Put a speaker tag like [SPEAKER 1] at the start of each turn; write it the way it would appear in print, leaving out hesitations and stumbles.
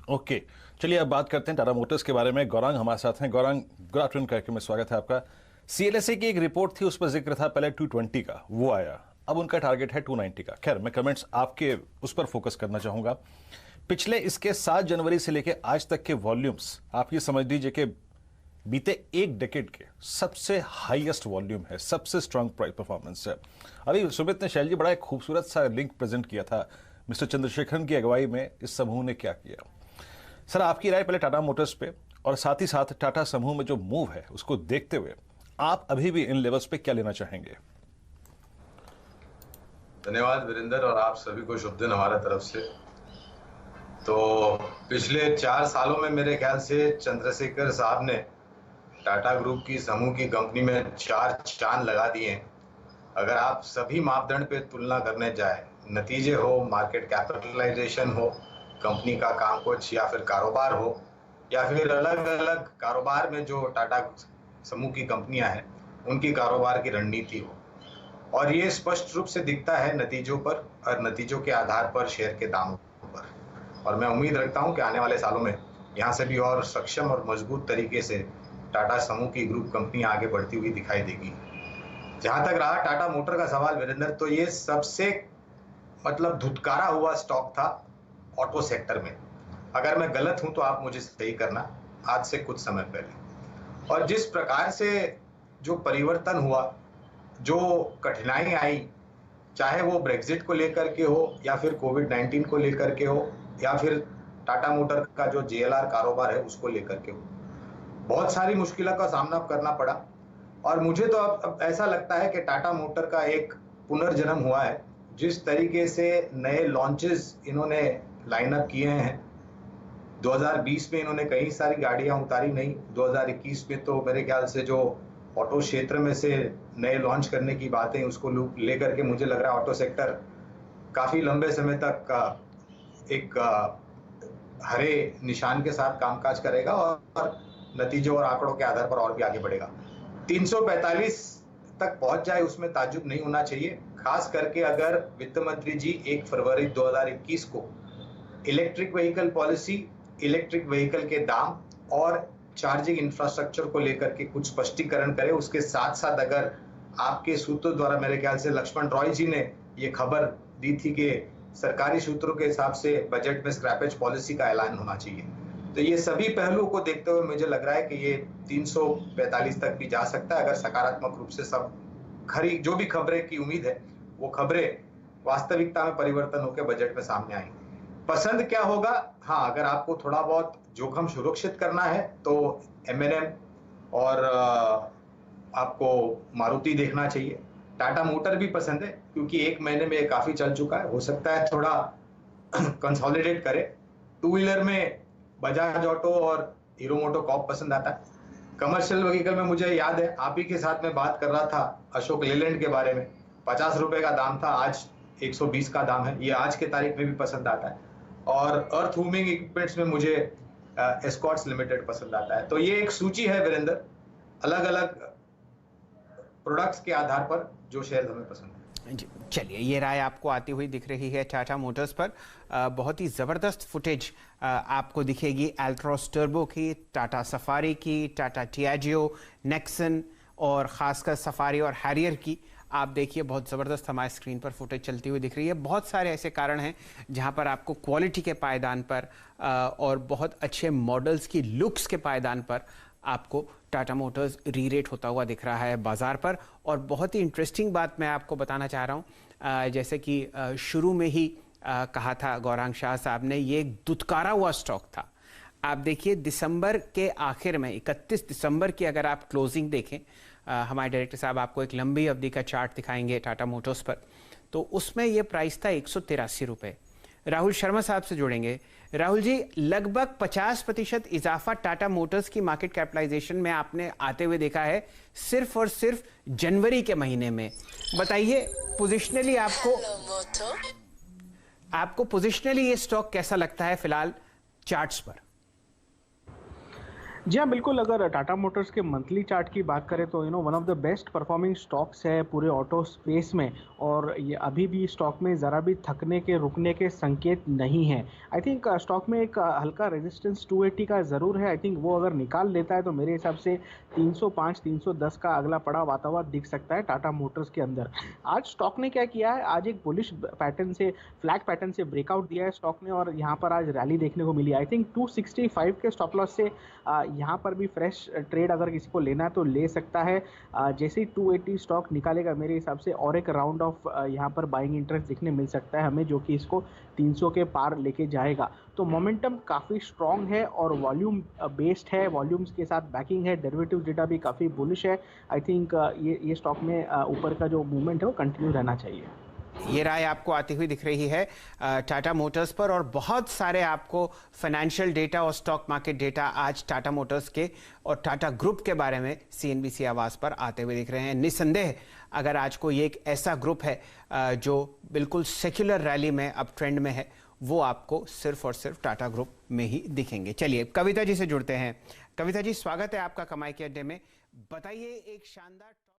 [SPEAKER 1] Okay, चलिए अब बात करते हैं टाटा मोटर्स के बारे में। गौरांग हमारे साथ हैं। गौरांग, गुड आफ्टरनून कार्यक्रम में स्वागत है आपका। सीएलएसए की एक रिपोर्ट थी, उस पर जिक्र था पहले 220 का, वो आया, अब उनका टारगेट है 290 का। खैर, मैं कमेंट्स आपके उस पर फोकस करना चाहूंगा। पिछले इसके 7 जनवरी से लेकर आज तक के वॉल्यूम्स आप ये समझ लीजिए कि बीते एक डेकेड के सबसे हाईएस्ट वॉल्यूम है, सबसे स्ट्रांग प्राइस परफॉर्मेंस है। अभी सुमित ने, शैल जी, बड़ा एक खूबसूरत सा लिंक प्रेजेंट किया था मिस्टर चंद्रशेखरन की अगुवाई में इस समूह ने क्या किया। सर, आपकी राय पहले टाटा मोटर्स पे और साथ ही साथ टाटा समूह में जो मूव है उसको देखते हुए आप अभी भी इन लेवल्स पे क्या लेना चाहेंगे?
[SPEAKER 2] धन्यवाद वीरेंद्र, और आप सभी को शुभ दिन हमारे तरफ से। तो पिछले 4 सालों में मेरे ख्याल से चंद्रशेखर साहब ने टाटा ग्रुप की समूह की कंपनी में 4 चांद लगा दिए हैं। अगर आप सभी मापदंड पे तुलना करने जाए, नतीजे हो, मार्केट कैपिटलाइजेशन हो, कंपनी का काम काज या फिर कारोबार हो, या फिर अलग अलग कारोबार में जो टाटा समूह की कंपनियां हैं उनकी कारोबार की रणनीति हो, और ये स्पष्ट रूप से दिखता है नतीजों पर और नतीजों के आधार पर शेयर के दामों पर। और मैं उम्मीद रखता हूं कि आने वाले सालों में यहाँ से भी और सक्षम और मजबूत तरीके से टाटा समूह की ग्रुप कंपनियां आगे बढ़ती हुई दिखाई देगी। जहां तक रहा टाटा मोटर का सवाल वीरेंद्र, तो ये सबसे धुतकारा हुआ स्टॉक था ऑटो सेक्टर में। अगर मैं गलत हूं तो आप मुझे सही करना, आज से कुछ समय पहले। और जिस प्रकार से जो परिवर्तन हुआ, जो कठिनाई आई, चाहे वो ब्रेक्जिट को लेकर के हो या फिर कोविड-19 को लेकर के हो या फिर टाटा मोटर का जो जेएलआर कारोबार है उसको लेकर के हो, बहुत सारी मुश्किलों का सामना करना पड़ा। और मुझे तो अब ऐसा लगता है कि टाटा मोटर का एक पुनर्जन्म हुआ है। जिस तरीके से नए लॉन्चेस इन्होंने लाइनअप किए हैं, 2020 में इन्होंने कई सारी गाड़ियां उतारी नहीं, 2021 में तो मेरे ख्याल से जो ऑटो क्षेत्र में से नए लॉन्च करने की बातें उसको लेकर के मुझे लग रहा है ऑटो सेक्टर काफी लंबे समय तक एक हरे निशान के साथ कामकाज करेगा और नतीजों और आंकड़ों के आधार पर और भी आगे बढ़ेगा। 345 तक पहुंच जाए उसमें ताज्जुब नहीं होना चाहिए, खास करके अगर वित्त मंत्री जी 1 फरवरी 2021 को electric vehicle policy, electric vehicle के दाम और चार्जिंग इंफ्रास्ट्रक्चर को लेकर के कुछ स्पष्टीकरण करें। उसके साथ साथ अगर आपके सूत्रों द्वारा, मेरे ख्याल से लक्ष्मण रॉय जी ने ये खबर दी थी कि सरकारी सूत्रों के हिसाब से बजट में स्क्रैपेज पॉलिसी का ऐलान होना चाहिए, तो ये सभी पहलुओं को देखते हुए मुझे लग रहा है कि ये 345 तक भी जा सकता है, अगर सकारात्मक रूप से सब जो भी खबरें की उम्मीद है वो खबरें वास्तविकता में परिवर्तन होकर बजट में सामने आएंगी। पसंद क्या होगा? हाँ, अगर आपको थोड़ा बहुत जोखिम सुरक्षित करना है तो M&M और आपको मारुति देखना चाहिए। टाटा मोटर भी पसंद है क्योंकि 1 महीने में ये काफी चल चुका है, हो सकता है थोड़ा कंसोलिडेट करे। 2 व्हीलर में बजाज ऑटो और हीरो मोटोकॉर्प पसंद आता है। कमर्शियल व्हीकल में मुझे याद है आप ही के साथ में बात कर रहा था अशोक लेलैंड के बारे में, 50 रुपए का दाम था, आज 120 का दाम है, ये आज के तारीख में भी पसंद आता है। और अर्थ मूविंग इक्विपमेंट्स में मुझे एस्कॉर्ट्स लिमिटेड पसंद आता है। तो ये एक सूची है वीरेंद्र, अलग अलग प्रोडक्ट्स के आधार पर जो शेयर हमें पसंद है।
[SPEAKER 3] चलिए, ये राय आपको आती हुई दिख रही है टाटा मोटर्स पर। बहुत ही ज़बरदस्त फुटेज आपको दिखेगी एल्ट्रॉस टर्बो की, टाटा सफारी की, टाटा टियाजियो, नेक्सन और ख़ासकर सफारी और हैरियर की। आप देखिए, बहुत ज़बरदस्त हमारे स्क्रीन पर फुटेज चलती हुई दिख रही है। बहुत सारे ऐसे कारण हैं जहां पर आपको क्वालिटी के पायदान पर और बहुत अच्छे मॉडल्स की लुक्स के पायदान पर आपको टाटा मोटर्स री-रेट होता हुआ दिख रहा है बाज़ार पर। और बहुत ही इंटरेस्टिंग बात मैं आपको बताना चाह रहा हूँ, जैसे कि शुरू में ही कहा था गौरांग शाह साहब ने, ये एक दुत्कारा हुआ स्टॉक था। आप देखिए, दिसंबर के आखिर में 31 दिसंबर की अगर आप क्लोजिंग देखें, हमारे डायरेक्टर साहब आपको एक लंबी अवधि का चार्ट दिखाएंगे टाटा मोटर्स पर, तो उसमें ये प्राइस था 183 रुपये। राहुल शर्मा साहब से जुड़ेंगे। राहुल जी, लगभग 50% इजाफा टाटा मोटर्स की मार्केट कैपिटलाइजेशन में आपने आते हुए देखा है सिर्फ और सिर्फ जनवरी के महीने में। बताइए, पोजिशनली आपको ये स्टॉक कैसा लगता है फिलहाल चार्ट्स पर?
[SPEAKER 4] जी हाँ, बिल्कुल। अगर टाटा मोटर्स के मंथली चार्ट की बात करें तो one of the best performing stocks है पूरे ऑटो स्पेस में। और ये अभी भी स्टॉक में ज़रा भी थकने के रुकने के संकेत नहीं है। आई थिंक स्टॉक में एक हल्का रेजिस्टेंस 280 का ज़रूर है। आई थिंक वो अगर निकाल लेता है तो मेरे हिसाब से 305 310 का अगला पड़ाव आता हुआ दिख सकता है टाटा मोटर्स के अंदर। आज स्टॉक ने क्या किया है, आज एक बुलिश पैटर्न से, फ्लैग पैटर्न से ब्रेकआउट दिया है स्टॉक ने और यहाँ पर आज रैली देखने को मिली। आई थिंक 265 के स्टॉप लॉस से यहाँ पर भी फ्रेश ट्रेड अगर किसी को लेना है तो ले सकता है। जैसे ही 280 स्टॉक निकालेगा मेरे हिसाब से और एक राउंड ऑफ यहाँ पर बाइंग इंटरेस्ट दिखने मिल सकता है हमें, जो कि इसको 300 के पार लेके जाएगा। तो मोमेंटम काफ़ी स्ट्रॉन्ग है और वॉल्यूम बेस्ड है, वॉल्यूम्स के साथ बैकिंग है, डेरिवेटिव डेटा भी काफ़ी बुलिश है। आई थिंक ये स्टॉक में ऊपर का जो मूवमेंट है वो कंटिन्यू रहना चाहिए।
[SPEAKER 3] ये राय आपको आती हुई दिख रही है टाटा मोटर्स पर, और बहुत सारे आपको फाइनेंशियल डेटा और स्टॉक मार्केट डेटा आज टाटा मोटर्स के और टाटा ग्रुप के बारे में सीएनबीसी आवाज़ पर आते हुए दिख रहे हैं। निस्संदेह अगर आज को ये एक ऐसा ग्रुप है जो बिल्कुल सेक्युलर रैली में अब ट्रेंड में है, वो आपको सिर्फ और सिर्फ टाटा ग्रुप में ही दिखेंगे। चलिए कविता जी से जुड़ते हैं। कविता जी, स्वागत है आपका कमाई के अड्डे में। बताइए एक शानदार